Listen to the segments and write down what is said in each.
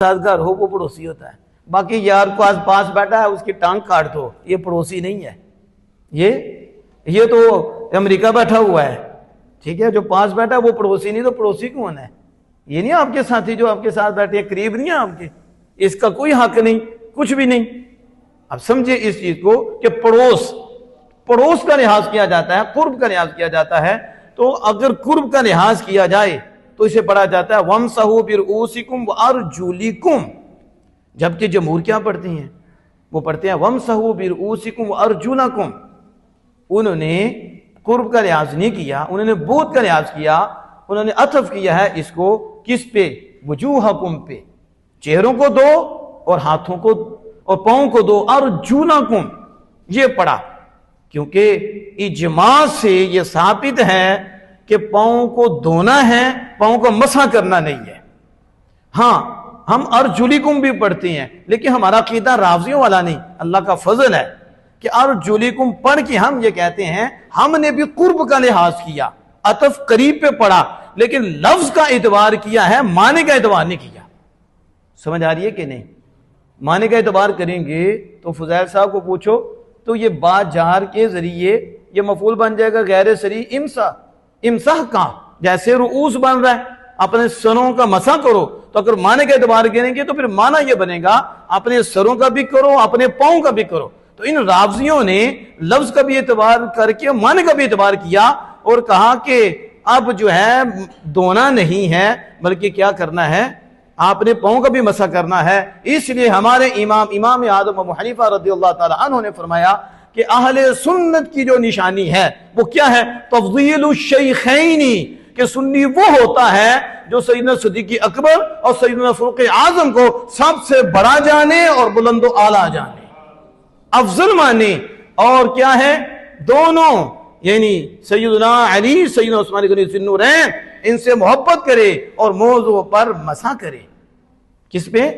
سازگار ہو وہ پڑوسی ہوتا ہے. باقی یار کو آس پاس بیٹھا ہے اس کی ٹانگ کاٹ دو، یہ پڑوسی نہیں ہے. یہ تو امریکہ بیٹھا ہوا ہے، ٹھیک ہے، جو پاس بیٹھا ہے وہ پڑوسی نہیں. تو پڑوسی کون ہے؟ یہ نہیں آپ کے ساتھی جو آپ کے ساتھ بیٹھے ہیں، قریب نہیں ہے آپ کے، اس کا کوئی حق نہیں، کچھ بھی نہیں. اب سمجھے اس چیز کو کہ پڑوس کا لحاظ کیا جاتا ہے، قرب کا لحاظ کیا جاتا ہے. تو اگر قرب کا لحاظ کیا جائے تو اسے پڑھا جاتا ہے وَامْسَحُوا بِرُؤُوسِكُمْ وَأَرْجُلِكُمْ. جبکہ جمہور کیا پڑھتے ہیں؟ وہ پڑھتے ہیں وَامْسَحُوا بِرُؤُوسِكُمْ وَأَرْجُلَكُمْ. انہوں نے قرب کا لحاظ نہیں کیا، انہوں نے بعد کا لحاظ کیا. انہوں نے عطف کیا ہے اس کو کس پہ؟ وجوہکم پہ، چہروں کو دو اور ہاتھوں کو اور پاؤں کو دو. ارجلکم یہ پڑھا کیونکہ اجماع سے یہ ثابت ہے کہ پاؤں کو دھونا ہے، پاؤں کو مسح کرنا نہیں ہے. ہاں ہم ارجلکم بھی پڑھتے ہیں لیکن ہمارا عقیدہ رافضیوں والا نہیں. اللہ کا فضل ہے کہ ارجلکم پڑھ کے ہم یہ کہتے ہیں ہم نے بھی قرب کا لحاظ کیا، عطف قریب پہ پڑھا لیکن لفظ کا اعتبار کیا ہے، معنی کا اعتبار نہیں کیا. سمجھ آ رہی ہے کہ نہیں؟ معنی کا اعتبار کریں گے تو فضیل صاحب کو پوچھو تو یہ با جار کے ذریعے یہ مفعول بن جائے گا غیر صریح امسح کا، جیسے رؤوس بن رہا ہے اپنے سروں کا مسح کرو. تو اگر معنی کا اعتبار کریں گے تو پھر معنی یہ بنے گا اپنے سروں کا بھی کرو، اپنے پاؤں کا بھی کرو. تو ان رافضیوں نے لفظ کا بھی اعتبار کر کے معنی کا بھی اعتبار کیا اور کہا کہ اب جو ہے دھونا نہیں ہے بلکہ کیا کرنا ہے، آپ نے پاؤں کا بھی مسح کرنا ہے. اس لیے ہمارے امام اعظم ابو حنیفہ رضی اللہ تعالی عنہ نے فرمایا کہ اہل سنت کی جو نشانی ہے وہ کیا ہے؟ تفضیل الشیخین، کہ سنی وہ ہوتا ہے جو سیدنا صدیق اکبر اور سیدنا فاروق اعظم کو سب سے بڑا جانے اور بلند و اعلیٰ جانے، افضل مانے. اور کیا ہے؟ دونوں یعنی سیدنا علی، سیدنا عثمان غنی ذی النورین، ان سے محبت کرے اور موضوع پر مسح کرے. کس پہ؟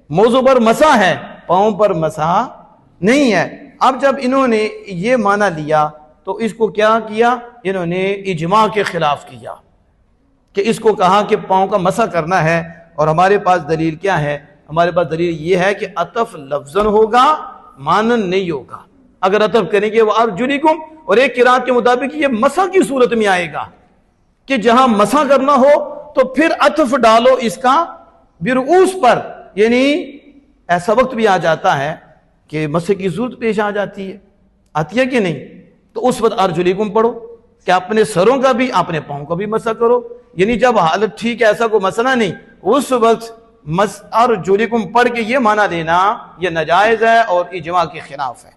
موضوع پر مسح ہے، پاؤں پر مسح نہیں ہے. اب جب انہوں نے یہ معنی لیا تو اس کو کیا کیا؟ انہوں نے اجماع کے خلاف کیا کہ اس کو کہا کہ پاؤں کا مسح کرنا ہے. اور ہمارے پاس دلیل کیا ہے؟ ہمارے پاس دلیل یہ ہے کہ عطف لفظاً ہوگا، مانن نہیں ہوگا. اگر عطف کریں گے وہ ارجلکم، اور ایک قرات کے مطابق یہ مسح کی صورت میں آئے گا کہ جہاں مسح کرنا ہو تو پھر عطف ڈالو اس کا برؤوس پر. یعنی ایسا وقت بھی آ جاتا ہے کہ مسح کی ضرورت پیش آ جاتی ہے، آتی ہے کہ نہیں؟ تو اس وقت ارجلکم پڑھو کہ اپنے سروں کا بھی اپنے پاؤں کا بھی مسح کرو. یعنی جب حالت ٹھیک ہے، ایسا کوئی مسئلہ نہیں، اس وقت ارجلکم پڑھ کے یہ معنی لینا یہ ناجائز ہے اور اجماع کے خلاف ہے.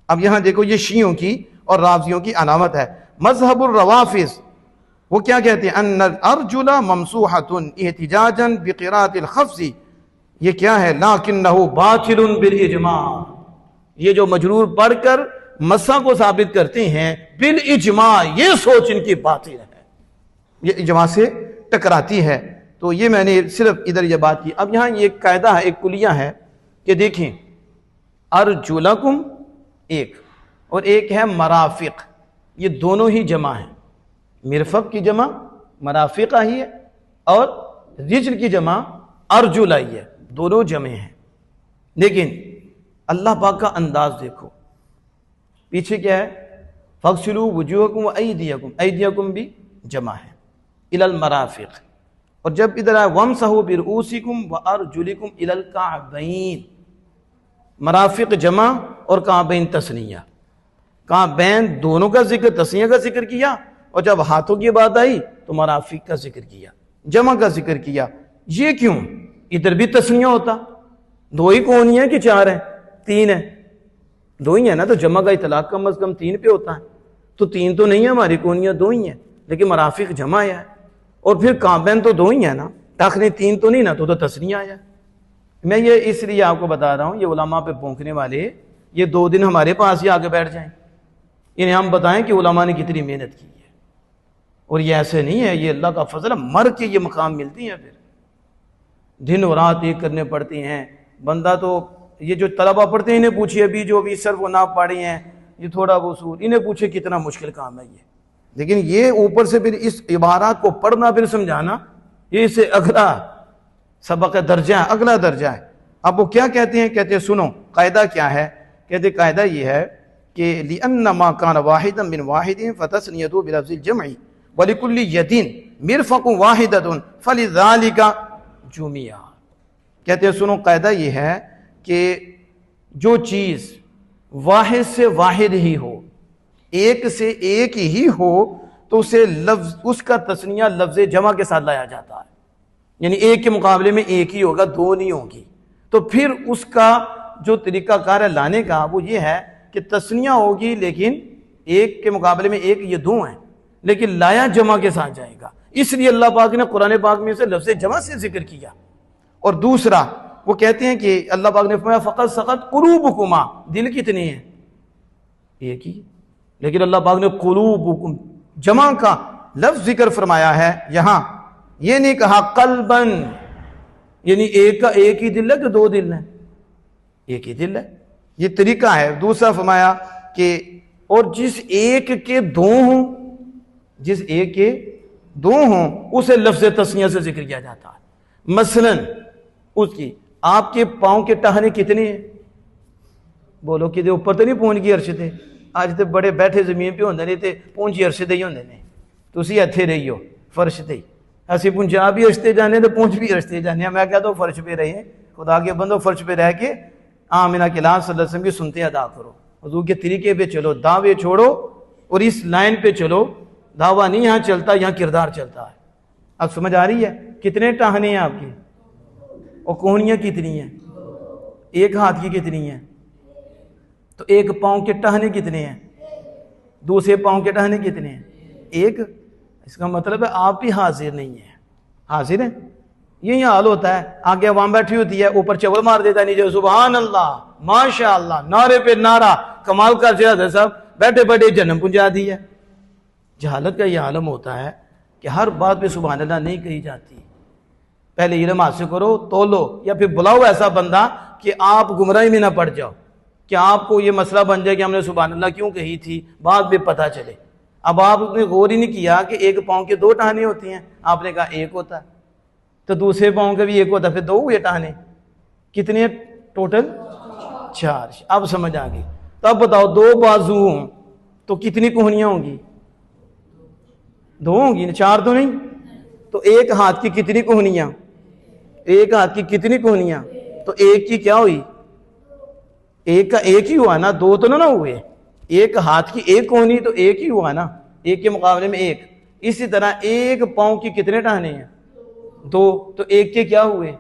اب یہاں دیکھو یہ شیعوں کی اور رافضیوں کی علامت ہے. مذہب الروافض وہ کیا کہتے ہیں؟ ان الارجل ممسوحۃ احتجاجا بقراءۃ الخفض. یہ کیا ہے؟ لکنہ باطل بالاجماع. یہ جو مجرور پڑھ کر مسح کو ثابت کرتے ہیں بالاجماع، یہ سوچ ان کی باطل ہے، یہ اجماع سے ٹکراتی ہے. تو یہ میں نے صرف ادھر یہ بات کی. اب یہاں یہ ایک قاعدہ ہے، ایک کلیہ ہے کہ دیکھیں ارجلکم ایک اور ایک ہے مرافق، یہ دونوں ہی جمع ہیں. مرفق کی جمع مرافقہ ہی ہے اور رجل کی جمع ارجل ہی ہے، دونوں جمع ہیں. لیکن اللہ پاک کا انداز دیکھو، پیچھے کیا ہے؟ فَاغْسِلُوا وُجُوهَكُمْ وَأَيْدِيَكُمْ، ایدیکم بھی جمع ہے اِلَى الْمَرَافِقِ. اور جب ادھر آئے وَامْسَحُوا بِرُؤُوسِكُمْ وَأَرْجُلِكُمْ إِلَى الْكَعْبَيْنِ، مرافق جمع اور کعبین تثنیہ. کعبین دونوں کا ذکر، تثنیہ کا ذکر کیا، اور جب ہاتھوں کی بات آئی تو مرافق کا ذکر کیا، جمع کا ذکر کیا. یہ کیوں؟ ادھر بھی تثنیہ ہوتا، دو ہی کونی ہیں کہ چار ہیں؟ تین ہیں، دو ہی ہیں نا. تو جمع کا اطلاق کم از کم تین پہ ہوتا ہے. تو تین تو نہیں ہے ہماری کونیاں، دو ہی ہیں، لیکن مرافق جمع آیا ہے. اور پھر کعبین تو دو ہی ہیں نا، تاخیر تین تو نہیں نا، تو تثنیہ آیا. میں یہ اس لیے آپ کو بتا رہا ہوں، یہ علماء پہ بھونکنے والے یہ 2 دن ہمارے پاس ہی آ کے بیٹھ جائیں، انہیں ہم بتائیں کہ علماء نے کتنی محنت کی ہے. اور یہ ایسے نہیں ہے، یہ اللہ کا فضل ہے، مر کے یہ مقام ملتی ہیں. پھر دن و رات ایک کرنے پڑتے ہیں. بندہ تو یہ جو طلبہ پڑھتے ہیں انہیں پوچھئے، ابھی جو ابھی صرف وہ نہ پڑھے ہیں یہ تھوڑا وصول، انہیں پوچھے کتنا مشکل کام ہے یہ. لیکن یہ اوپر سے پھر اس عبارات کو پڑھنا پھر سمجھانا، یہ اس سے اگلا سبق درجہ ہے، اگلا درجہ ہے۔ اب وہ کیا کہتے ہیں؟ کہتے ہیں سنو قاعدہ کیا ہے؟ کہتے ہیں قاعدہ یہ ہے کہ لِأَنَّ مَا كَانَ وَاحِدًا مِّن وَاحِدٍ فَتَثْنِيَتُهُ بِلَفْظِ الْجَمْعِ وَلِكُلِّ يَدٍ مِرْفَقٌ وَاحِدَةٌ فَلِذَلِكَ جُمِعَ۔ کہتے ہیں سنو قاعدہ یہ ہے کہ جو چیز واحد سے واحد ہی ہو، ایک سے ایک ہی ہو، تو اسے لفظ اس کا تثنیہ لفظ جمع کے ساتھ لایا جاتا ہے، یعنی ایک کے مقابلے میں ایک ہی ہوگا، دو نہیں ہوگی۔ تو پھر اس کا جو طریقہ کار ہے لانے کا وہ یہ ہے کہ تثنیہ ہوگی لیکن ایک کے مقابلے میں ایک، یہ دو ہیں، لیکن لایا جمع کے ساتھ جائے گا۔ اس لیے اللہ پاک نے قرآن پاک میں اسے لفظ جمع سے ذکر کیا۔ اور دوسرا وہ کہتے ہیں کہ اللہ پاک نے فرمایا فقط سقط قلوبکما، دل کتنے ہیں؟ ایک ہی، لیکن اللہ پاک نے قلوبکم جمع کا لفظ ذکر فرمایا ہے یہاں، یہ نہیں کہا قلبن، یعنی ایک کا ایک ہی دل ہے کہ دو دل ہیں؟ ایک ہی دل ہے، یہ طریقہ ہے۔ دوسرا فرمایا کہ اور جس ایک کے دو ہوں، جس ایک کے دو ہوں اسے لفظ تثنیہ سے ذکر کیا جاتا ہے۔ مثلا اس کی آپ کے پاؤں کے ٹہنے کتنے ہیں؟ بولو کہ اوپر تو نہیں پہنچ گئی عرش تے، آج تے بڑے بیٹھے زمین پہ ہوندے نہیں تے پہنچی عرش تے ہی ہوندے نے، تسی اتھے رہی ہو فرش تے ہی، اسی پنجاب بھی عرش تے جانے تو پہنچ بھی عرش تے جانے، میں کہتا ہوں فرش پہ رہے ہیں، خدا کے بندو فرش پہ رہ کے آمنہ کے لان صلی اللہ علیہ وسلم کی سنتے ادا کرو، حضور کے طریقے پہ چلو، دعوے چھوڑو اور اس لائن پہ چلو۔ دعویٰ نہیں یہاں چلتا، یہاں کردار چلتا ہے۔ اب سمجھ آ رہی ہے؟ کتنے ٹہنے ہیں آپ کے اور کوہنیاں کتنی ہیں؟ ایک ہاتھ کی کتنی ہیں؟ تو ایک پاؤں کے ٹہنے کتنے ہیں؟ دوسرے پاؤں کے ٹہنے کتنے ہیں؟ ایک۔ اس کا مطلب ہے آپ بھی حاضر نہیں ہیں۔ حاضر ہیں؟ یہی حال ہوتا ہے، آگے عوام بیٹھی ہوتی ہے، اوپر چول مار دیتا ہے نیچے سبحان اللہ ماشاء اللہ، نعرے پہ نعرہ، کمال کر دیا صاحب، بیٹھے بیٹھے جنم پہنچا دی ہے۔ جہالت کا یہ عالم ہوتا ہے کہ ہر بات پہ سبحان اللہ نہیں کہی جاتی۔ پہلے علم حاصل کرو، تولو، یا پھر بلاؤ ایسا بندہ کہ آپ گمراہی میں نہ پڑ جاؤ، کہ آپ کو یہ مسئلہ بن جائے کہ ہم نے سبحان اللہ کیوں کہی تھی، بعد میں پتہ چلے۔ اب آپ نے غور ہی نہیں کیا کہ ایک پاؤں کے دو ٹہنے ہوتی ہیں، آپ نے کہا ایک ہوتا ہے، تو دوسرے پاؤں کا بھی ایک ہوتا ہے، پھر دو ہوئے ٹہنے، کتنے ٹوٹل؟ چار۔ اب سمجھ آ گئی۔ تب بتاؤ دو بازو ہوں تو کتنی کوہنیاں ہوں گی؟ دو ہوں گی، چار تو نہیں۔ تو ایک ہاتھ کی کتنی کوہنیاں؟ ایک ہاتھ کی کتنی کوہنیاں؟ تو ایک کی کیا ہوئی؟ ایک کا ایک ہی ہوا نا، دو تو نہ ہوئے۔ ایک ہاتھ کی ایک کوہنی تو ایک ہی ہوا نا، ایک کے مقابلے میں ایک۔ اسی طرح ایک پاؤں کی کتنے ٹہنے ہیں؟ دو، تو ایک کے کیا ہوئے؟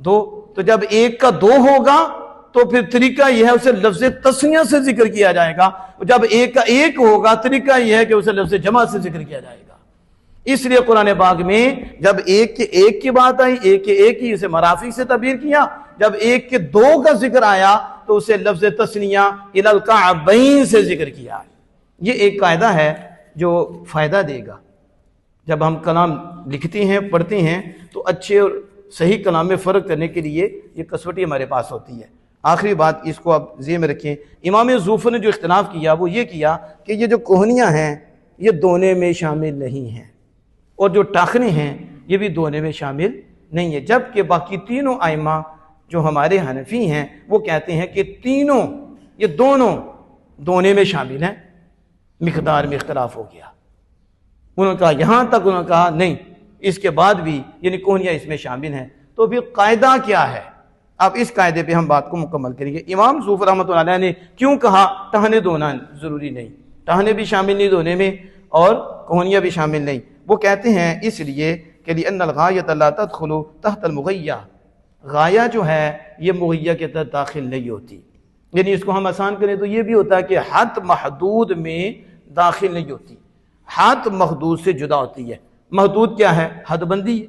دو۔ تو جب ایک کا دو ہوگا تو پھر طریقہ یہ ہے اسے لفظ تثنیہ سے ذکر کیا جائے گا، جب ایک کا ایک ہوگا طریقہ یہ ہے کہ اسے لفظ جمع سے ذکر کیا جائے گا۔ اس لیے قرآن پاک میں جب ایک کے ایک کی بات آئی، ایک کے ایک ہی اسے مرافق سے تعبیر کیا، جب ایک کے دو کا ذکر آیا تو اسے لفظ تثنیہ الی الکعبین سے ذکر کیا۔ یہ ایک قاعدہ ہے جو فائدہ دے گا۔ جب ہم کلام لکھتے ہیں پڑھتے ہیں تو اچھے اور صحیح کلام میں فرق کرنے کے لیے یہ کسوٹی ہمارے پاس ہوتی ہے۔ آخری بات اس کو آپ ذہن میں رکھیں، امام زوفر نے جو اختلاف کیا وہ یہ کیا کہ یہ جو کوہنیاں ہیں یہ دونے میں شامل نہیں ہیں، اور جو ٹاخنے ہیں یہ بھی دونے میں شامل نہیں ہے، جبکہ باقی تینوں ائمہ جو ہمارے حنفی ہیں وہ کہتے ہیں کہ تینوں یہ دونوں دونے میں شامل ہیں، مقدار میں اختلاف ہو گیا۔ انہوں نے کہا یہاں تک، انہوں نے کہا نہیں اس کے بعد بھی یعنی کوہنیاں اس میں شامل ہیں۔ تو پھر قاعدہ کیا ہے؟ اب اس قاعدے پہ ہم بات کو مکمل کریں گے۔ امام زوفر رحمۃ اللہ علیہ نے کیوں کہا ٹہنے دھونا ضروری نہیں، ٹہنے بھی شامل نہیں دھونے میں اور کوہنیاں بھی شامل نہیں؟ وہ کہتے ہیں اس لیے کہ لِأَنَّ الْغَایَةَ لَا تَدْخُلُ تَحْتَ الْمُغَیَّةِ، غایہ جو ہے یہ مغیہ کے تحت داخل نہیں ہوتی، یعنی اس کو ہم آسان کریں تو یہ بھی ہوتا ہے کہ حد محدود میں داخل نہیں ہوتی، حد محدود سے جدا ہوتی ہے۔ محدود کیا ہے؟ حد بندی ہے۔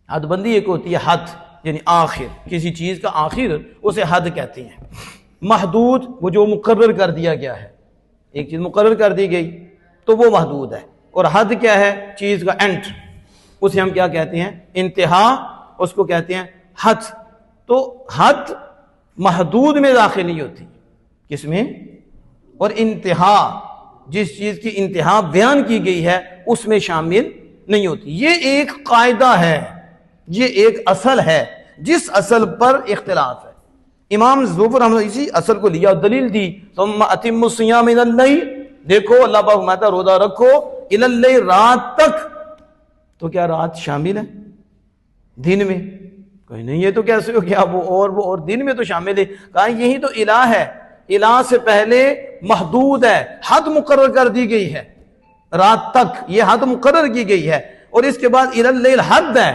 حد بندی ایک ہوتی ہے حد، یعنی آخر، کسی چیز کا آخر اسے حد کہتے ہیں۔ محدود وہ جو مقرر کر دیا گیا ہے، ایک چیز مقرر کر دی گئی تو وہ محدود ہے، اور حد کیا ہے؟ چیز کا اینڈ، اسے ہم کیا کہتے ہیں؟ انتہا، اس کو کہتے ہیں حد۔ تو حد محدود میں داخل نہیں ہوتی، کس میں؟ اور انتہا، جس چیز کی انتہا بیان کی گئی ہے اس میں شامل نہیں ہوتی۔ یہ ایک قاعدہ ہے، یہ ایک اصل ہے جس اصل پر اختلاف ہے. امام ظفر رحمۃ اللہ اسی اصل کو لیا اور دلیل دی ثم اتم الصیام الی اللیل. دیکھو اللہ پاک فرماتا ہے روزہ رکھو الی اللیل رات تک. تو کیا رات شامل ہے دن میں؟ کوئی نہیں. یہ تو کیسے ہو گیا وہ اور دن میں تو شامل ہے. کہا یہی تو الہ ہے. الہ سے پہلے محدود ہے, حد مقرر کر دی گئی ہے رات تک, یہ حد مقرر کی گئی ہے. اور اس کے بعد الی اللیل حد ہے,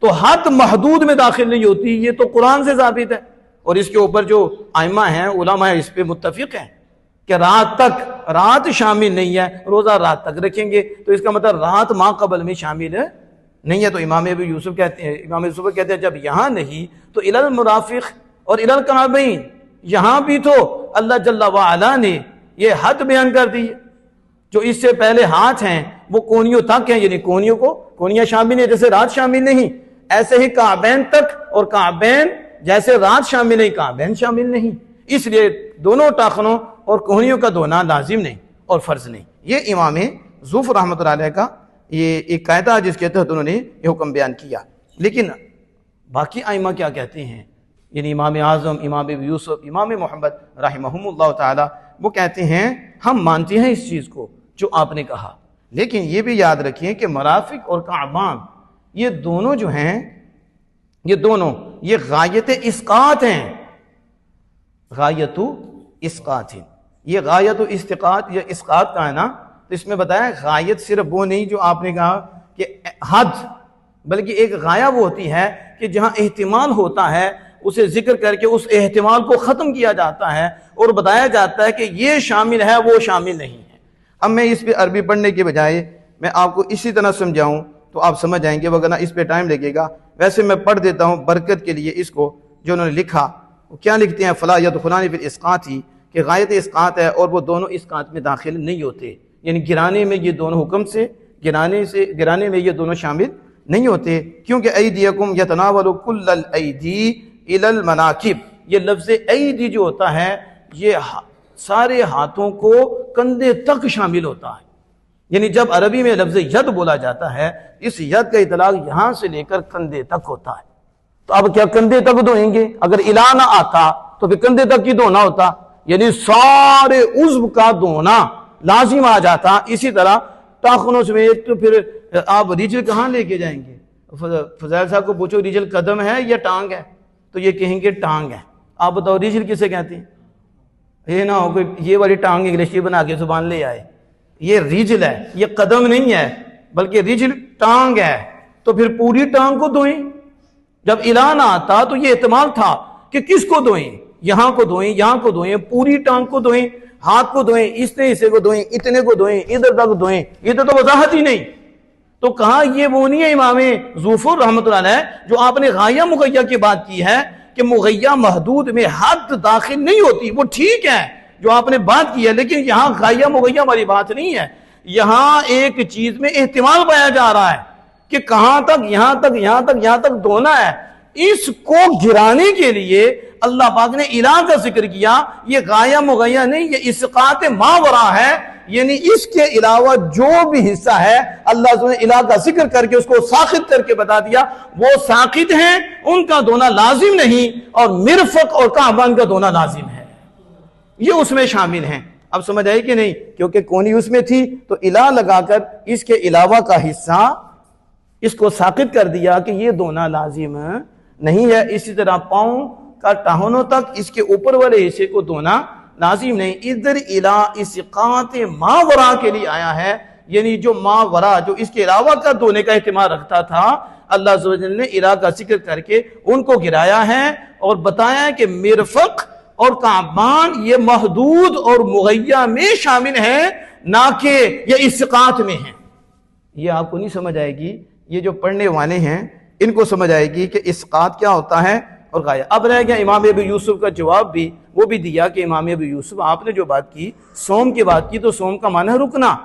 تو حد محدود میں داخل نہیں ہوتی. یہ تو قرآن سے ثابت ہے. اور اس کے اوپر جو ائمہ ہیں علماء اس پہ متفق ہیں کہ رات تک, رات شامل نہیں ہے. روزہ رات تک رکھیں گے تو اس کا مطلب رات ما قبل میں شامل نہیں ہے. تو امام ابو یوسف کہتے ہیں, امام یوسف کہتے ہیں جب یہاں نہیں تو الی المرافق اور الی الکعبین, یہاں بھی تو اللہ جل وعلا نے یہ حد بیان کر دی. جو اس سے پہلے ہاتھ ہیں وہ کونیوں تک ہیں, یعنی کونیوں کو کونیاں شامل ہیں جیسے رات شامل نہیں, ایسے ہی کعبین تک, اور کعبین جیسے رات شامل نہیں کعبین شامل نہیں. اس لیے دونوں ٹاخنوں اور کوہنیوں کا دھونا لازم نہیں اور فرض نہیں. یہ امام ظفر رحمۃ اللہ علیہ کا یہ ایک قاعدہ جس کے تحت انہوں نے یہ حکم بیان کیا. لیکن باقی ائمہ کیا کہتے ہیں, یعنی امام اعظم, امام ابو یوسف, امام محمد رحمہم اللہ تعالی, وہ کہتے ہیں ہم مانتے ہیں اس چیز کو جو آپ نے کہا, لیکن یہ بھی یاد رکھیں کہ مرافق اور کعبان یہ دونوں جو ہیں یہ دونوں یہ غایت اسقاط ہیں. غایت اسقاط ہیں. یہ غایت استقاط یا اسقاط کا ہے نا, تو اس میں بتایا غایت صرف وہ نہیں جو آپ نے کہا کہ حد, بلکہ ایک غایہ وہ ہوتی ہے کہ جہاں احتمال ہوتا ہے اسے ذکر کر کے اس احتمال کو ختم کیا جاتا ہے اور بتایا جاتا ہے کہ یہ شامل ہے وہ شامل نہیں ہے. اب میں اس پہ عربی پڑھنے کے بجائے میں آپ کو اسی طرح سمجھاؤں تو آپ سمجھ جائیں گے, وگرنہ اس پہ ٹائم لگے گا. ویسے میں پڑھ دیتا ہوں برکت کے لیے اس کو جو انہوں نے لکھا. وہ کیا لکھتے ہیں, فلا یدخلان فی الاسقاط, ہی کہ غایت اسقاط ہے اور وہ دونوں اسقاط میں داخل نہیں ہوتے, یعنی گرانے میں یہ دونوں حکم سے گرانے میں یہ دونوں شامل نہیں ہوتے. کیونکہ ایدیکم یتناول کل الایدی الی المناکب, یہ لفظ ایدی جو ہوتا ہے یہ سارے ہاتھوں کو کندھے تک شامل ہوتا ہے. یعنی جب عربی میں لفظ ید بولا جاتا ہے, اس ید کا اطلاق یہاں سے لے کر کندھے تک ہوتا ہے. تو اب کیا کندھے تک دھوئیں گے؟ اگر الہ نہ آتا تو پھر کندھے تک کی دھونا ہوتا, یعنی سارے عضو کا دھونا لازم آ جاتا. اسی طرح ٹاخنوں سمیت تو پھر آپ ریجل کہاں لے کے جائیں گے؟ فضائل صاحب کو پوچھو ریجل قدم ہے یا ٹانگ ہے, تو یہ کہیں گے ٹانگ ہے. آپ بتاؤ ریجل کسے کہتے ہیں؟ یہ نہ ہو کہ یہ والی ٹانگ انگلش بنا کے زبان لے آئے, یہ ریجل ہے, یہ قدم نہیں ہے بلکہ ریجل ٹانگ ہے. تو پھر پوری ٹانگ کو دھوئیں. جب الہ نہ آتا تو یہ احتمال تھا کہ کس کو دھوئیں, یہاں کو دھوئیں, یہاں کو دھوئیں, پوری ٹانگ کو دھوئیں, ہاتھ کو دھوئیں, اتنے حصے کو دھوئیں, اتنے کو دھوئیں, ادھر تک دھوئیں. ادھر تو وضاحت ہی نہیں. تو کہا یہ وہ نہیں ہے امام ظفر رحمۃ اللہ علیہ جو آپ نے غایہ مغیہ کی بات کی ہے کہ مغیہ محدود میں حد داخل نہیں ہوتی. وہ ٹھیک ہے جو آپ نے بات کی ہے, لیکن یہاں غایہ مغیہ والی بات نہیں ہے. یہاں ایک چیز میں احتمال پایا جا رہا ہے کہ کہاں تک, یہاں تک, یہاں تک, یہاں تک دھونا ہے. اس کو گرانے کے لیے اللہ پاک نے الہ کا ذکر کیا. یہ غایہ مغیہ نہیں, یہ اسقاط ماورا ہے, یعنی اس کے علاوہ جو بھی حصہ ہے اللہ نے الہ کا ذکر کر کے اس کو ساقط کر کے بتا دیا. وہ ساقط ہیں, ان کا دھونا لازم نہیں, اور مرفق اور کعبان کا دھونا لازم ہے, یہ اس میں شامل ہیں. اب سمجھ آئی کہ نہیں؟ کیونکہ کونی اس میں تھی تو الہ لگا کر اس کے علاوہ کا حصہ اس کو ساقط کر دیا کہ یہ دھونا لازم نہیں ہے. اسی طرح پاؤں کا ٹہنوں تک اس کے اوپر والے حصے کو دھونا لازم نہیں. ادھر الہ اسقاط ماورا کے لیے آیا ہے, یعنی جو ماورا جو اس کے علاوہ کا دھونے کا اہتمام رکھتا تھا, اللہ عز و جل نے الہ کا ذکر کر کے ان کو گرایا ہے اور بتایا ہے کہ مرفق اور کعبان یہ محدود اور مغیہ میں شامل ہیں, نہ کہ یہ اسقاط میں ہیں. یہ آپ کو نہیں سمجھ آئے گی, یہ جو پڑھنے والے ہیں ان کو سمجھ آئے گی کہ اسقاط کیا ہوتا ہے اور غایہ. اب رہ گیا امام ابو یوسف کا جواب بھی, وہ بھی دیا کہ امام ابو یوسف آپ نے جو بات کی سوم کی بات کی, تو سوم کا معنی ہے رکنا.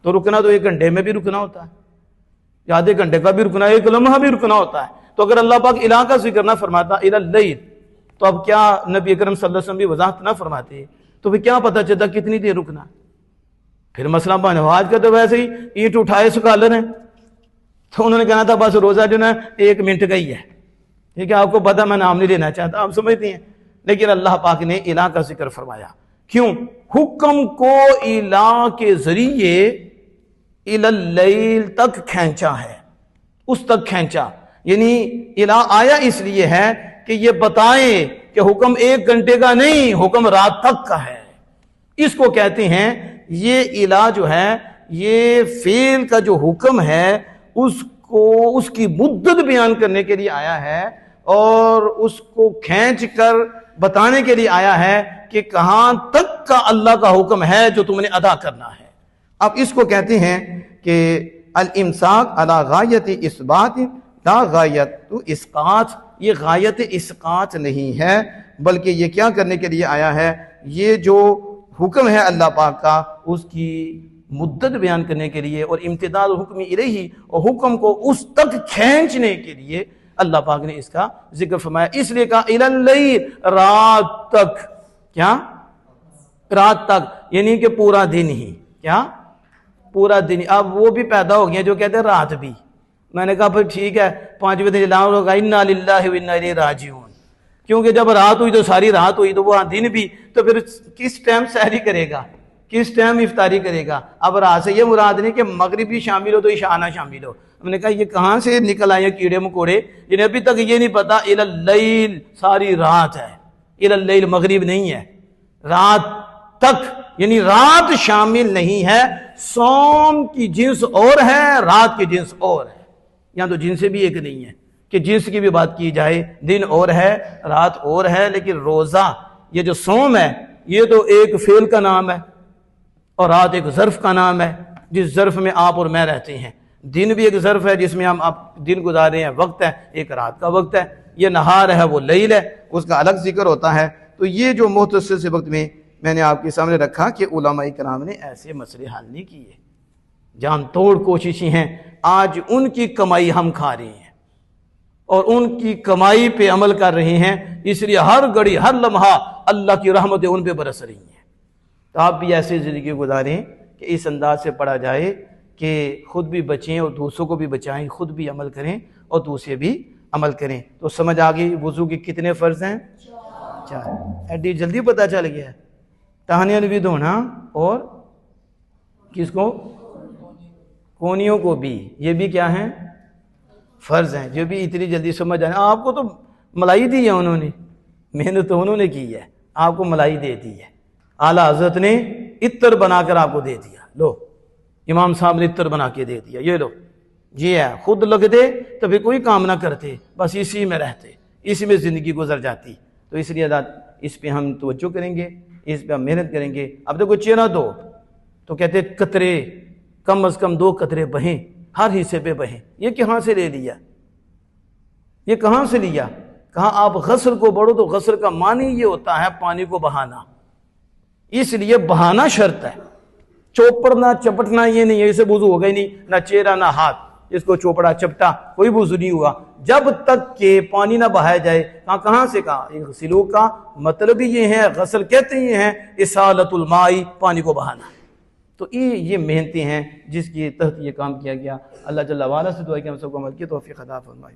تو رکنا تو 1 گھنٹے میں بھی رکنا ہوتا ہے, آدھے گھنٹے کا بھی رکنا, 1 لمحہ بھی رکنا ہوتا ہے. تو اگر اللہ پاک الہ کا ذکر نہ فرماتا الی اللیل, تو اب کیا نبی اکرم صلی اللہ علیہ وسلم بھی وضاحت نہ فرماتے, تو پھر کیا پتہ چلتا کتنی دیر رکنا. پھر مسئلہ بنواج کا تو ویسے ہی اینٹ اٹھائے سکالر ہیں, تو انہوں نے کہا تھا بس روزہ جو نا 1 منٹ کا ہی ہے، ٹھیک ہے، آپ کو پتا میں نام نہیں لینا چاہتا، آپ سمجھتے ہیں، لیکن اللہ پاک نے الہ کا ذکر فرمایا، کیوں؟ حکم کو الہ کے ذریعے الی اللیل تک کھینچا ہے، اس تک کھینچا، یعنی الہ آیا اس لیے ہے کہ یہ بتائیں کہ حکم 1 گھنٹے کا نہیں، حکم رات تک کا ہے، اس کو کہتے ہیں، یہ الہ جو ہے یہ فعل کا جو حکم ہے اس کی مدت بیان کرنے کے لیے آیا ہے، اور اس کو کھینچ کر بتانے کے لیے آیا ہے کہ کہاں تک کا اللہ کا حکم ہے جو تم نے ادا کرنا ہے۔ اب اس کو کہتے ہیں کہ الامساک علی غایت اثبات لا غایت اسقاط، یہ غایت اسقاط نہیں ہے، بلکہ یہ کیا کرنے کے لیے آیا ہے، یہ جو حکم ہے اللہ پاک کا اس کی مدت بیان کرنے کے لیے، اور امتداد حکم الیہ، اور حکم کو اس تک کھینچنے کے لیے اللہ پاک نے اس کا ذکر فرمایا، اس لیے کہا الی اللیل، رات تک، کیا؟ رات تک، یعنی کہ پورا دن ہی، کیا؟ پورا دن۔ اب وہ بھی پیدا ہو گیا جو کہتے ہیں رات بھی، میں نے کہا پھر ٹھیک ہے 5 بجے اعلان ہوگا انا للہ و انا الیہ راجعون، کیونکہ جب رات ہوئی تو ساری رات ہوئی، تو وہ دن بھی، تو پھر کس ٹائم سحری کرے گا، کس ٹائم افطاری کرے گا؟ اب رات سے یہ مراد نہیں کہ مغرب بھی شامل ہو تو عشاء نہ شامل ہو۔ ہم نے کہا یہ کہاں سے نکل آئے کیڑے مکوڑے جنہیں ابھی تک یہ نہیں پتا الی اللیل ساری رات ہے، الی اللیل مغرب نہیں ہے، رات تک، یعنی رات شامل نہیں ہے، صوم کی جنس اور ہے، رات کی جنس اور ہے، یہاں تو جنس بھی ایک نہیں ہے کہ جنس کی بھی بات کی جائے، دن اور ہے رات اور ہے، لیکن روزہ یہ جو صوم ہے یہ تو ایک فعل کا نام ہے، اور رات ایک ظرف کا نام ہے جس ظرف میں آپ اور میں رہتے ہیں، دن بھی ایک ظرف ہے جس میں ہم آپ دن گزارے ہیں، وقت ہے ایک رات کا وقت ہے، یہ نہار ہے وہ لیل ہے، اس کا الگ ذکر ہوتا ہے۔ تو یہ جو مختصر سے وقت میں نے آپ کے سامنے رکھا کہ علماء کرام نے ایسے مسئلے حل نہیں کیے، جان توڑ کوششیں ہیں، آج ان کی کمائی ہم کھا رہے ہیں اور ان کی کمائی پہ عمل کر رہے ہیں، اس لیے ہر گھڑی ہر لمحہ اللہ کی رحمتیں ان پہ برس رہی ہیں۔ تو آپ بھی ایسے زندگی گزاریں کہ اس انداز سے پڑھا جائے کہ خود بھی بچیں اور دوسروں کو بھی بچائیں، خود بھی عمل کریں اور دوسرے بھی عمل کریں۔ تو سمجھ آ گئی وضو کے کتنے فرض ہیں؟ 4۔ ایڈی جلدی پتہ چل گیا ہے۔ ٹہنیاں بھی دھونا اور کس کو؟ کونیوں کو بھی، یہ بھی کیا ہیں؟ فرض ہیں، جو بھی اتنی جلدی سمجھ آئے۔ آپ کو تو ملائی دی ہے انہوں نے، محنت تو انہوں نے کی ہے، آپ کو ملائی دے دی ہے، اعلیٰ حضرت نے عطر بنا کر آپ کو دے دیا، لو امام صاحب نے عطر بنا کے دے دیا، یہ لو یہ ہے، خود لگ دے تو پھر کوئی کام نہ کرتے، بس اسی میں رہتے، اسی میں زندگی گزر جاتی۔ تو اس لیے اس پہ ہم توجہ کریں گے، اس پہ ہم محنت کریں گے۔ اب دیکھو چہرہ دو تو کہتے قطرے کم از کم 2 قطرے بہیں، ہر حصے پہ بہیں، یہ کہاں سے لے لیا؟ یہ کہاں سے لیا؟ کہاں آپ غسل کو بڑھو تو غسل کا معنی یہ ہوتا ہے پانی کو بہانا، اس لیے بہانا شرط ہے، چوپڑنا چپٹنا یہ نہیں ہے، اسے وضو ہوگا ہی نہیں، نہ چہرہ نہ ہاتھ، اس کو چوپڑا چپٹا کوئی وضو نہیں ہوا جب تک کہ پانی نہ بہایا جائے۔ کہاں سے کہا؟ غسلو کا مطلب ہی یہ ہے، غسل کہتے ہی ہیں اسالۃ الماء، پانی کو بہانا۔ تو یہ محنتیں ہیں جس کی تحت یہ کام کیا گیا۔ اللہ جل وعلا سے دعا ہے کہ ہم سب کو عمل کی توفیق عطا فرمائے۔